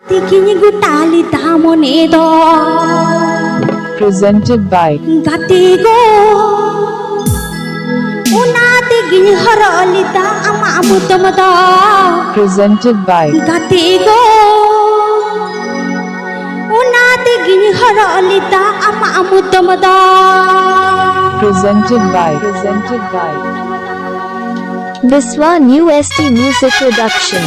Tikini gutali damonedo presented by Gatigo Una tigini harolita ama amutamada presented by Gatigo Una tigini harolita ama amutamada presented by Biswa New ST Music Production.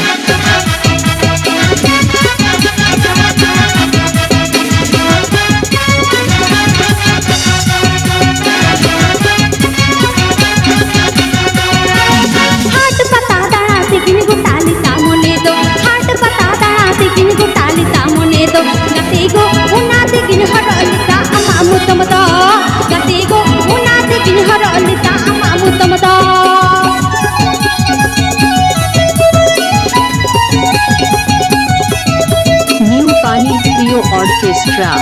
New Pani Trio Orchestra.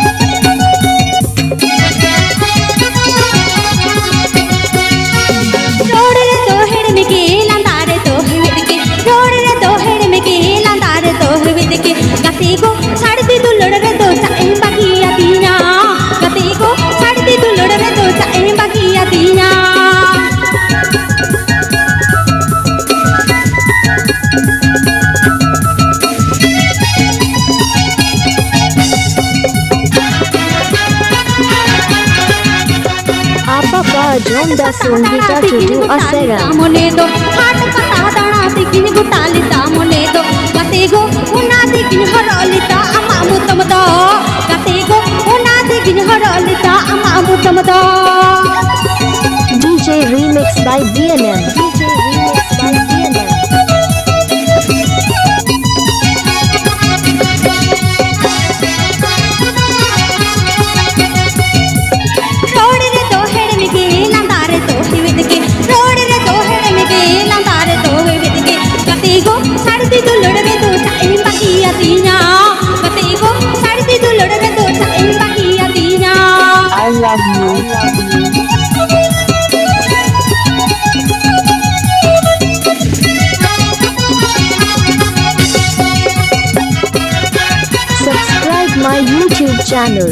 Jonda Sangita Tudu Asera. Monedo, hat patadana tikini gutalita monedo, gatego una tikini harolita ama mutamada, gatego una tikini harolita ama mutamada. DJ remix by BNM. I love you. Subscribe my YouTube channel.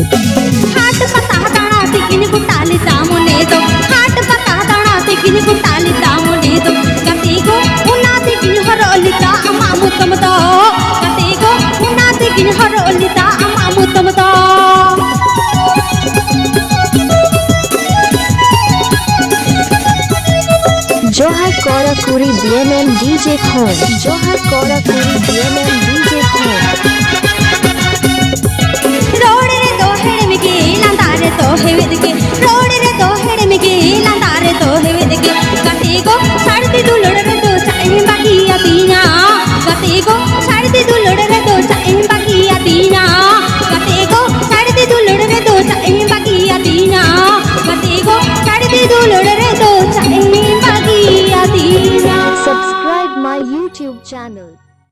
Hat patadana tikini gutalita monedo, hat patadana tikini gutalita monedo, gatego una tikini harolita ama mutamada, gatego una tikini harolita ama mutamada. Johar Kora Kuri BNM DJ Khon. Johar Kora Kuri BNM DJ Khon. Road re do hedmige landare to hevedike, road re do hedmige landare to hevedike, gatego sardi dulod re do chain bagiya dina, gatego sardi dulod re do chain bagiya dina, gatego sardi dulod re do chain bagiya dina, gatego sardi dulod re do chain bagiya dina. Subscribe my YouTube channel.